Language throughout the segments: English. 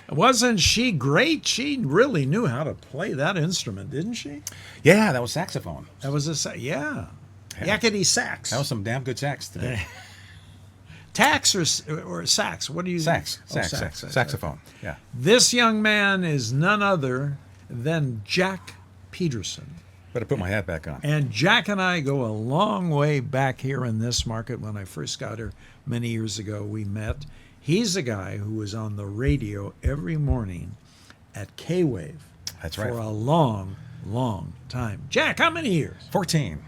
Wasn't she great? She really knew how to play that instrument, didn't she? Yeah, that was saxophone. That was yeah. Yakety sax. That was some damn good sax today. Tax or sax? What do you... Sax. Sax. Saxophone, yeah. This young man is none other than Jack Peterson. Better put my hat back on. And Jack and I go a long way back here in this market. When I first got here many years ago, we met. He's a guy who was on the radio every morning at K-Wave. That's right. For a long, long time. Jack, how many years? 14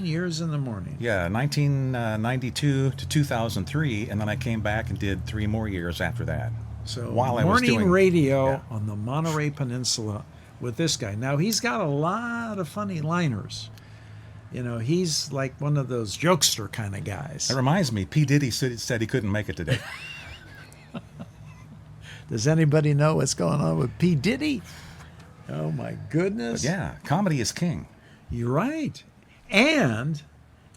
years in the morning. Yeah, 1992 to 2003, and then I came back and did 3 more years after that. So while I was morning doing radio on the Monterey Peninsula with this guy. Now, he's got a lot of funny liners. You know, he's like one of those jokester kind of guys. That reminds me, P. Diddy said he couldn't make it today. Does anybody know what's going on with P. Diddy? Oh, my goodness. But yeah, comedy is king. You're right. And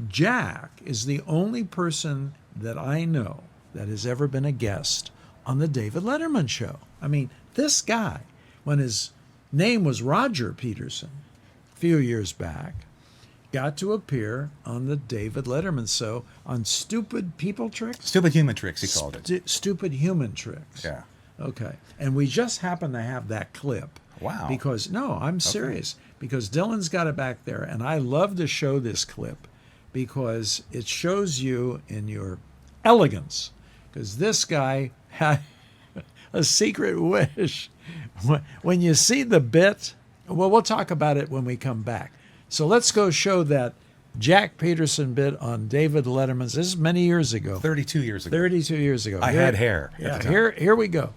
Jack is the only person that I know that has ever been a guest on the David Letterman show. I mean, this guy, when his name was Roger Peterson a few years back, got to appear on the David Letterman show on Stupid People Tricks? Stupid Human Tricks, he called it. Stupid Human Tricks. Yeah. Okay. And we just happen to have that clip. Wow. Because, no, I'm serious. Because Dylan's got it back there. And I love to show this clip because it shows you in your elegance. Because this guy had a secret wish. When you see the bit, well, we'll talk about it when we come back. So let's go show that Jack Peterson bit on David Letterman's. This is many years ago. 32 years ago. 32 years ago. I had hair. Yeah, here we go.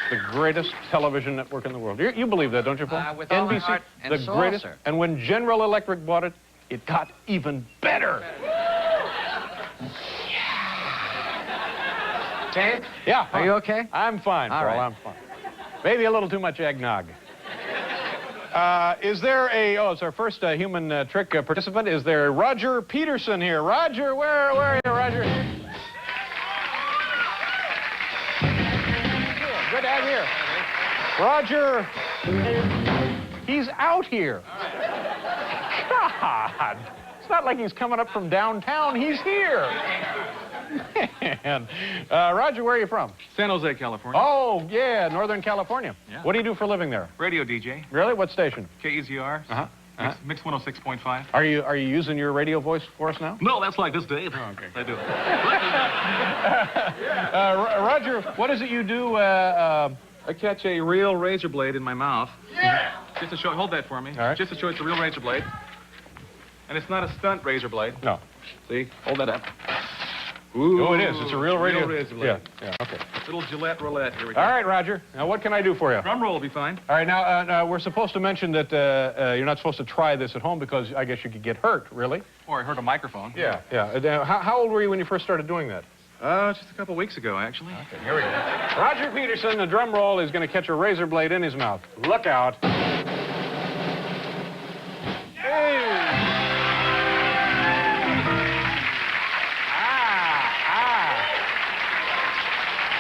The greatest television network in the world. You believe that, don't you, Paul? With all my heart and the soul, greatest. sir. And when General Electric bought it, it got even better. Dave? Yeah. Are you okay? I'm fine, All Paul. right. I'm fine. Maybe a little too much eggnog. Is there it's our first human trick participant. Is there Roger Peterson here? Roger, where are you, Roger? Good to have you here. Roger, he's out here. God, it's not like he's coming up from downtown. He's here. Man. Roger, where are you from? San Jose, California. Oh, yeah, Northern California. Yeah. What do you do for a living there? Radio DJ. Really? What station? KEZR. Mix 106.5. Are you using your radio voice for us now? No, that's like this, Dave. Oh, okay. I do. Roger, what is it you do? I catch a real razor blade in my mouth. Yeah! Just to show, hold that for me. All right. Just to show it's a real razor blade. And it's not a stunt razor blade. No. See? Hold that up. Ooh, oh, it is. It's a real radio. razor blade. Yeah, okay. Little Gillette roulette. Here we go. All right, Roger. Now, what can I do for you? Drum roll will be fine. All right, now, we're supposed to mention that you're not supposed to try this at home because I guess you could get hurt, really? Or I heard a microphone. Yeah. How old were you when you first started doing that? Just a couple weeks ago, actually. Okay, here we go. Roger Peterson, the drum roll, is going to catch a razor blade in his mouth. Look out. Hey!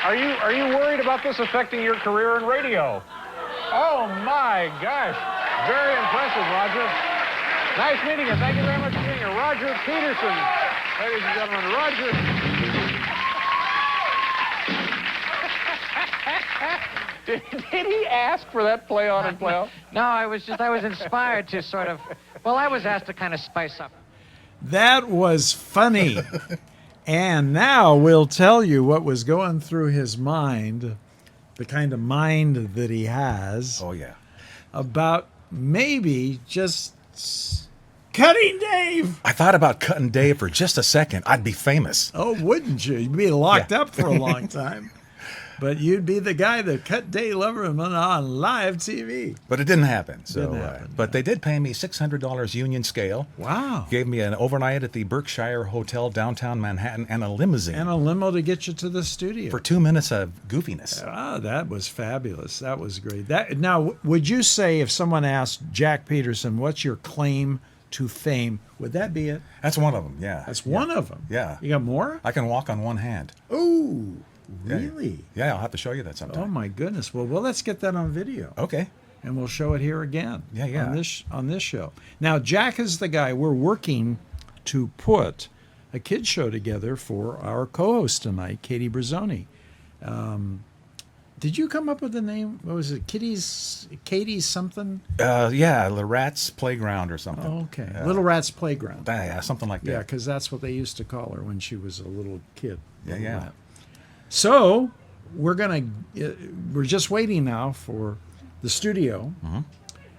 Are you worried about this affecting your career in radio? Oh, my gosh. Very impressive, Roger. Nice meeting you. Thank you very much for being here. Roger Peterson. Ladies and gentlemen, Roger. Did he ask for that play on and play off? No, I was inspired to sort of, well, I was asked to kind of spice up. That was funny. And now we'll tell you what was going through his mind, the kind of mind that he has. Oh, yeah. About maybe just cutting Dave. I thought about cutting Dave for just a second. I'd be famous. Oh, wouldn't you? You'd be locked up for a long time. But you'd be the guy that cut Dave Leverman on live TV. But it didn't happen. So, Didn't happen, but they did pay me $600 union scale. Wow. Gave me an overnight at the Berkshire Hotel downtown Manhattan and a limousine. And a limo to get you to the studio. For 2 minutes of goofiness. Ah, that was fabulous. That was great. Now, would you say if someone asked Jack Peterson, what's your claim to fame, would that be it? That's one of them, yeah. That's one of them. Yeah. You got more? I can walk on one hand. Ooh. Really? Yeah, I'll have to show you that sometime. Oh my goodness. Well, let's get that on video. Okay. And we'll show it here again. Yeah. On this show. Now, Jack is the guy. We're working to put a kids show together for our co-host tonight, Katie Brazzoni. Did you come up with the name? What was it? Katie's something? Yeah, the Rats Playground or something. Oh, okay. Little Rats Playground. Yeah, something like that. Yeah, because that's what they used to call her when she was a little kid. Yeah. Little Rat. So we're just waiting now for the studio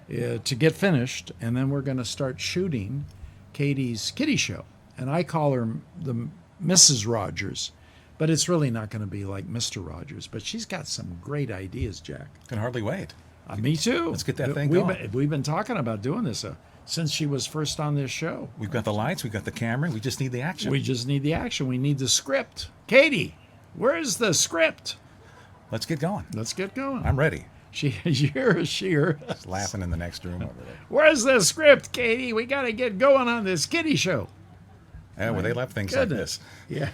to get finished, and then we're going to start shooting Katie's kitty show. And I call her the Mrs. Rogers, but it's really not going to be like Mr. Rogers. But she's got some great ideas, Jack. Can hardly wait. Me too. Let's get that thing going. We've been talking about doing this since she was first on this show. We've got the lights, we've got the camera, we just need the action. We just need the action. We need the script. Katie, where's the script? Let's get going. Let's get going. I'm ready. You're Just laughing in the next room over there. Where's the script, Katie? We got to get going on this kitty show. Yeah, well, they love things Goodness. like this.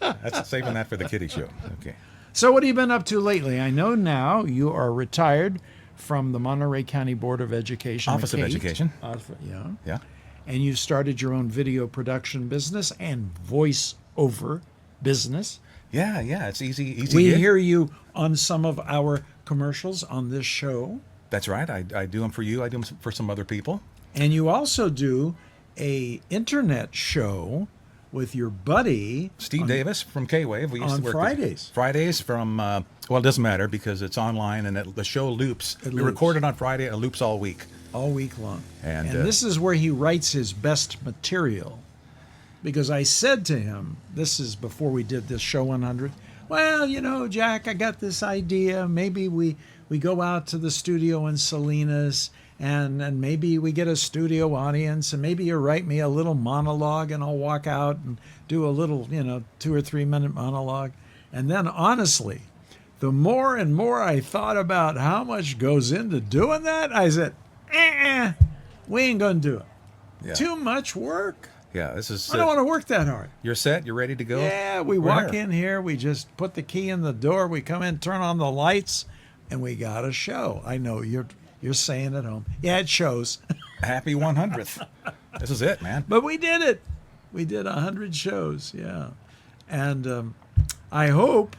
Yeah. That's saving that for the kitty show. Okay. So what have you been up to lately? I know now you are retired from the Monterey County Board of Education. Office of Education. Yeah. Yeah. And you started your own video production business and voice-over business. Yeah. It's easy We gig. hear you on some of our commercials on this show. That's right. I do them for you. I do them for some other people. And you also do a internet show with your buddy Steve Davis from K-Wave. We used on to work Fridays. Fridays from, well, it doesn't matter because it's online and the show loops. We record it on Friday and it loops all week. All week long. And, this is where he writes his best material. Because I said to him, this is before we did this show 100, well, Jack, I got this idea. Maybe we go out to the studio in Salinas and maybe we get a studio audience and maybe you write me a little monologue and I'll walk out and do a little, 2 or 3 minute monologue. And then honestly, the more and more I thought about how much goes into doing that, I said, we ain't going to do it. Yeah. Too much work. Yeah, this is. I don't want to work that hard. You're set. You're ready to go. Yeah, we We're walk here. in here, we just put the key in the door, we come in, turn on the lights, and we got a show. I know you're saying at home, yeah, it shows. Happy 100th. This is it, man. But we did it. We did 100 shows, yeah. And I hope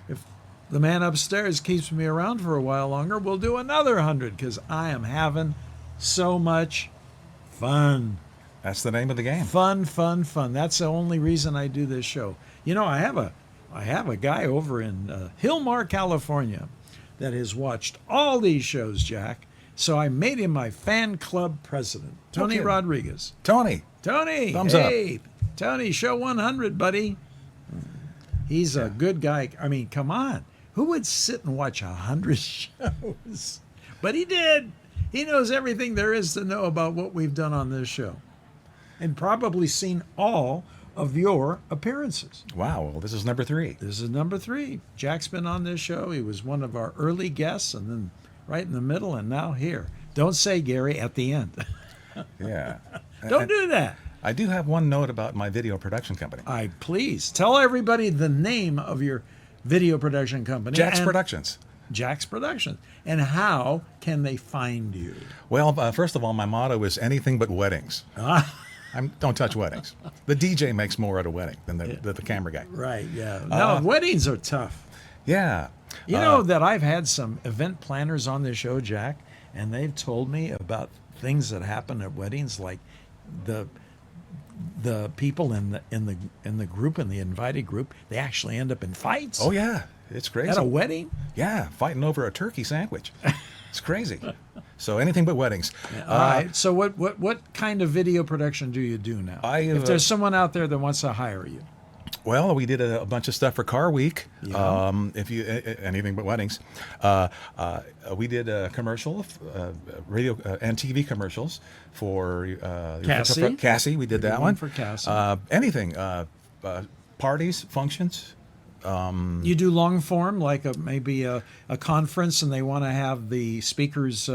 if the man upstairs keeps me around for a while longer, we'll do another 100 because I am having so much fun. That's the name of the game. Fun. That's the only reason I do this show. I have a guy over in Hillmar, California, that has watched all these shows, Jack. So I made him my fan club president, Tony Okay. Rodriguez. Tony. Tony, Thumbs hey, Tony, show 100, buddy. He's a good guy. I mean, come on. Who would sit and watch 100 shows? But he did. He knows everything there is to know about what we've done on this show. And probably seen all of your appearances. Wow. Well, this is number 3. This is number 3. Jack's been on this show. He was one of our early guests and then right in the middle and now here. Don't say, Gary, at the end. Yeah. Don't do that. I do have one note about my video production company. Please tell everybody the name of your video production company. Jack's Productions. Jack's Productions. And how can they find you? Well, first of all, my motto is anything but weddings. Don't touch weddings. The DJ makes more at a wedding than the camera guy. Right, yeah. No, weddings are tough. Yeah. You know that I've had some event planners on this show, Jack, and they've told me about things that happen at weddings, like the people in the group, in the invited group, they actually end up in fights. Oh, yeah. It's crazy. At a wedding? Yeah, fighting over a turkey sandwich. It's crazy. So anything but weddings. All right. So what kind of video production do you do now? If there's someone out there that wants to hire you. Well, we did a bunch of stuff for Car Week. Yeah. If you anything but weddings, we did a commercial, radio and TV commercials for Cassie. Cassie, we did that one one for Cassie. Anything, parties, functions. You do long form, like maybe a conference, and they want to have the speakers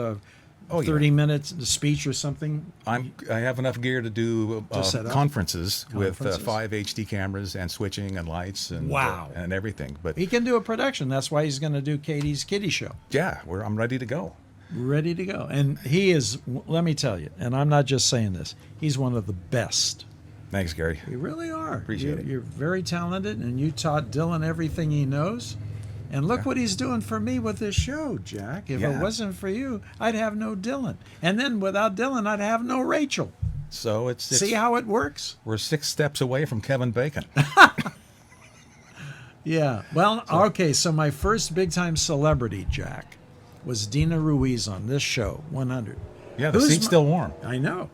Oh, yeah. 30 minutes speech or something? I have enough gear to do set up? conferences with Conferences? 5 HD cameras and switching and lights and Wow. and everything. But He can do a production. That's why he's going to do Katie's Kitty Show. yeah, I'm ready to go. Ready to go. And he is, let me tell you, and I'm not just saying this, he's one of the best. Thanks, Gary. You really are. Appreciate it. You're very talented, and you taught Dylan everything he knows. And look what he's doing for me with this show, Jack. If Yeah. it wasn't for you, I'd have no Dylan. And then without Dylan, I'd have no Rachel. So it's See how it works? we're 6 steps away from Kevin Bacon. Yeah. Well, okay, so my first big-time celebrity, Jack, was Dina Ruiz on this show, 100. Yeah, the Who's seat's my- still warm. I know.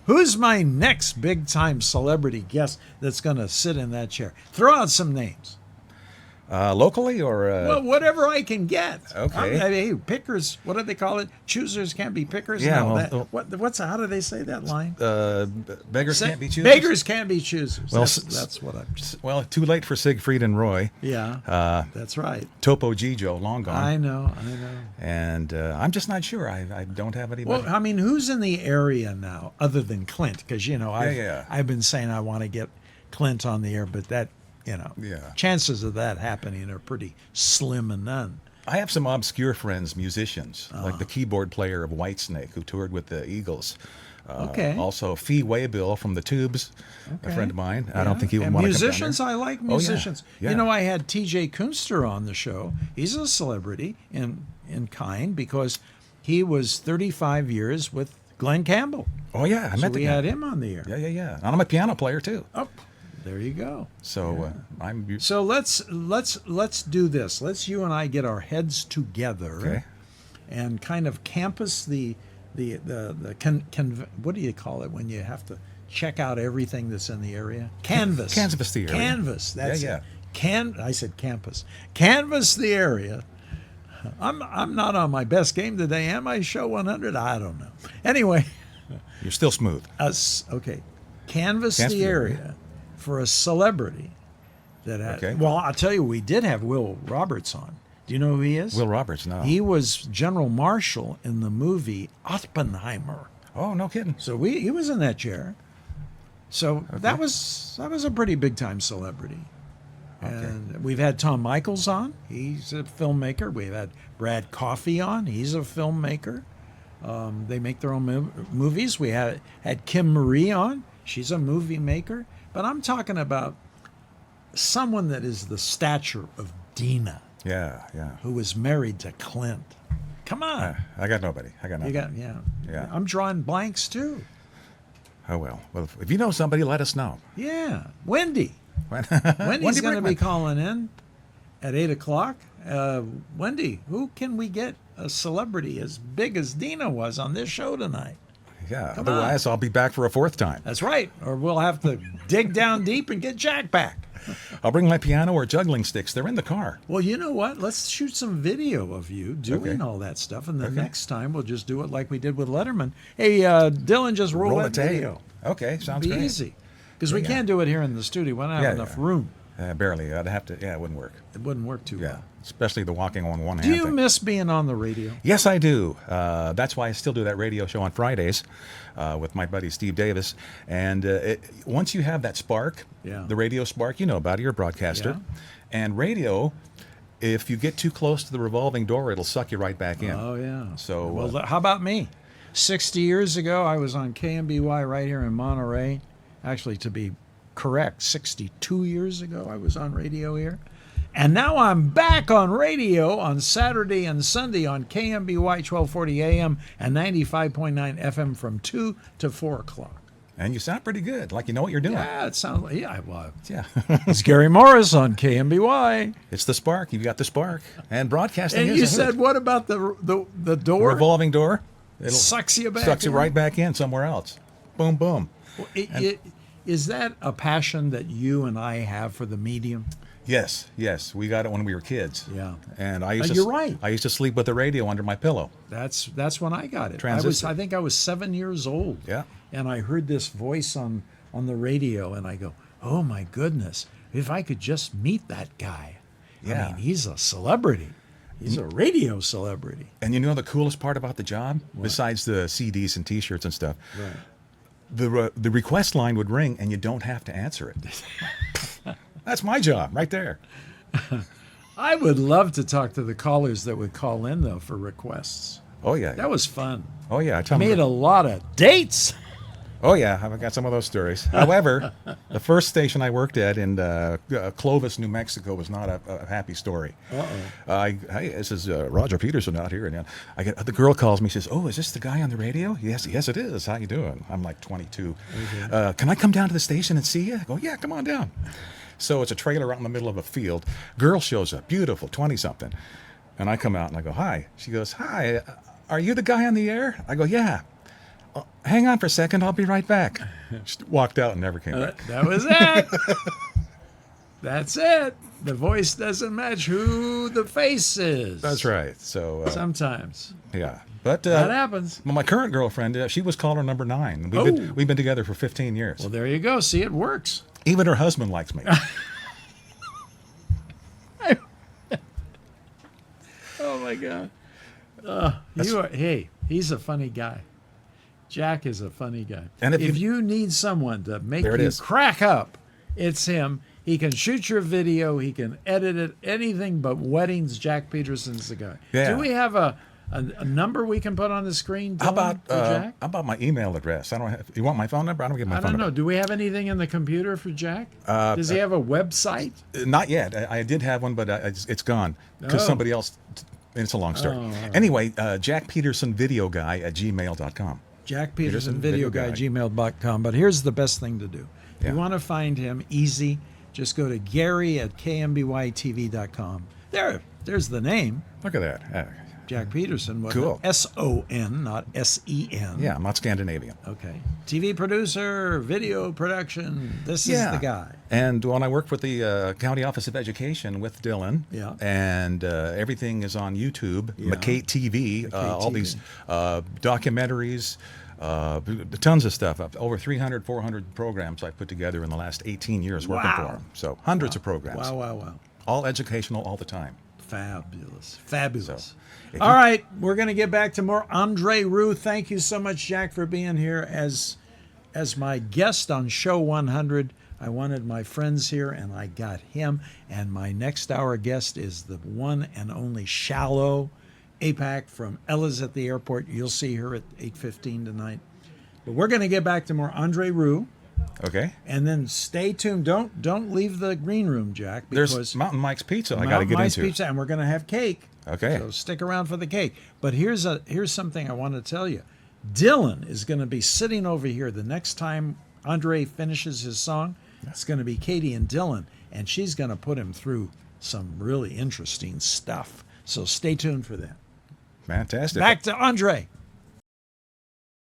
Who's my next big-time celebrity guest that's going to sit in that chair? Throw out some names. Locally or Well, whatever I can get. Okay. I mean, pickers. What do they call it? Choosers can't be pickers. Yeah, No, well, what's how do they say that line? beggars Say- can't be choosers. Beggars can't be choosers. Well, That's what I'm. Well, too late for Siegfried and Roy. Yeah, that's right. Topo Gijo, long gone. I know. And I'm just not sure. I don't have anybody. Well, I mean, who's in the area now other than Clint? Because Yeah. I've been saying I want to get Clint on the air, but that Yeah. chances of that happening are pretty slim and none. I have some obscure friends, musicians, Uh-huh. like the keyboard player of Whitesnake, who toured with the Eagles. Okay. Also, Fee Waybill from the Tubes, a Okay. friend of mine. I Yeah. don't think he would And want musicians. to come I down like Oh, yeah. musicians. Yeah. I had T.J. Kunster on the show. He's a celebrity in kind because he was 35 years with Glenn Campbell. Oh, yeah. I So met the we guy. had him on the air. Yeah. And I'm a piano player, too. Oh, there you go. So I'm... So let's do this. Let's you and I get our heads together Okay. and kind of canvass the what do you call it when you have to check out everything that's in the area? Canvas. Canvas the area. Canvas. That's Yeah. it. I said campus. Canvas the area. I'm not on my best game today, am I? Show 100? I don't know. Anyway, You're still smooth. okay. Canvas Canvas the the area for a celebrity that had. Okay. Well, I'll tell you, we did have Will Roberts on. Do you know who he is? Will Roberts, no. He was General Marshal in the movie Oppenheimer. Oh, no kidding. So he was in that chair. So that was a pretty big time celebrity. And we've had Tom Michaels on. He's a filmmaker. We've had Brad Coffey on. He's a filmmaker. They make their own movies. We had Kim Marie on. She's a movie maker. But I'm talking about someone that is the stature of Dina, Yeah. who was married to Clint. Come on. I got nobody. You got, yeah. Yeah. I'm drawing blanks too. Oh, well. Well, if you know somebody, let us know. Yeah. Wendy. Wendy Wendy's going to be Brickman. calling in at 8 o'clock. Wendy, who can we get a celebrity as big as Dina was on this show tonight? Yeah. Come on. Otherwise, I'll be back for a 4th time. That's right. Or we'll have to dig down deep and get Jack back. I'll bring my piano or juggling sticks. They're in the car. Well, you know what? Let's shoot some video of you doing Okay. all that stuff. And the next time we'll just do it like we did with Letterman. Hey, Dylan, just roll the that tape. video. Okay, sounds Be great. easy. Because we Yeah. can't do it here in the studio. We don't have Yeah, enough yeah. room. Barely. I'd have to. Yeah, it wouldn't work. It wouldn't work too Yeah, well. especially the walking on one Do hand you thing. miss being on the radio? Yes, I do. That's why I still do that radio show on Fridays with my buddy Steve Davis. And once you have that spark, Yeah. the radio spark, you know about it, you're a broadcaster. And radio, if you get too close to the revolving door, it'll suck you right back in. Oh, yeah. So, well, how about me? 60 years ago, I was on KMBY right here in Monterey. Actually, to be correct, 62 years ago, I was on radio here. And now I'm back on radio on Saturday and Sunday on KMBY 1240 AM and 95.9 FM from 2 to 4 o'clock. And you sound pretty good, like you know what you're doing. Yeah, it sounds like, yeah, well, Yeah. it's Gary Morris on KMBY. It's the spark. You've got the spark. And broadcasting And is you a hoot. said, what about the door? revolving door. It'll Sucks you back sucks you in. right back in somewhere else. Boom, boom. Is that a passion that you and I have for the medium? Yes. We got it when we were kids. Yeah. And I used to. You're right. I used to sleep with the radio under my pillow. That's when I got it. Transistor. I think I was 7 years old. Yeah. And I heard this voice on the radio, and I go, "Oh my goodness! If I could just meet that guy." Yeah. I mean, he's a celebrity. He's a radio celebrity. And you know the coolest part about the job, besides the CDs and T-shirts and stuff, Right. the request line would ring and you don't have to answer it. That's my job right there. I would love to talk to the callers that would call in, though, for requests. Oh yeah. That was fun. Oh yeah. I tell Made a lot of dates. Oh yeah, I've got some of those stories. However, the first station I worked at in Clovis, New Mexico, was not a happy story. Hey, this is Roger Peterson out here, and the girl calls me. Says, "Oh, is this the guy on the radio?" Yes, it is. How you doing? I'm like 22. Can I come down to the station and see you? I go, yeah, come on down. So it's a trailer out in the middle of a field. Girl shows up, beautiful, 20-something, and I come out and I go, "Hi." She goes, "Hi, are you the guy on the air?" I go, "Yeah." Hang on for a second, I'll be right back. She walked out and never came back. That was it. That's it. The voice doesn't match who the face is. That's right. So Sometimes. yeah, but That happens. well, my current girlfriend, she was caller number 9. We've been together for 15 years. Well, there you go. See, it works. Even her husband likes me. Oh, my God. Hey, he's a funny guy. Jack is a funny guy. And if you need someone to make There it you is. crack up, it's him. He can shoot your video. He can edit it. Anything but weddings. Jack Peterson's the guy. Yeah. Do we have a number we can put on the screen? How Dylan, for Jack? about my email address? I don't have. You want my phone number? I don't give my I phone don't know. number. Do we have anything in the computer for Jack? Does he have a website? Not yet. I did have one, but it's gone because Oh. somebody else. It's a long story. Oh, all right. Anyway, Jack Peterson Video Guy at gmail.com. Jack Peterson, Peterson, video video guy, guy. gmail.com. But here's the best thing to do. If Yeah. you want to find him, easy. Just go to Gary at kmbytv.com. There's the name, Look at that. Jack Peterson. Cool. S-O-N, not S-E-N. Yeah, I'm not Scandinavian. Okay. TV producer, video production. This is the guy. And when I worked with the County Office of Education with Dylan, Yeah. and everything is on YouTube, Yeah. McKay TV, all TV. these documentaries, tons of stuff. Over 300, 400 programs I put together in the last 18 years working Wow. for them. So hundreds of programs, Wow. all educational all the time. Fabulous. So, if All you- right, we're going to get back to more Andre Roux. Thank you so much, Jack, for being here as my guest on Show 100. I wanted my friends here, and I got him. And my next hour guest is the one and only Shallow APAC from Ella's at the Airport. You'll see her at 8:15 tonight. But we're going to get back to more Andre Roux. Okay. And then stay tuned. Don't leave the green room, Jack. There's Mountain Mike's Pizza I got to Mountain get Mike's into. Pizza, and we're going to have cake. Okay. So stick around for the cake. But here's something I want to tell you. Dylan is going to be sitting over here the next time Andre finishes his song. It's going to be Katie and Dylan, and she's going to put him through some really interesting stuff. So stay tuned for that. Fantastic. Back to Andre.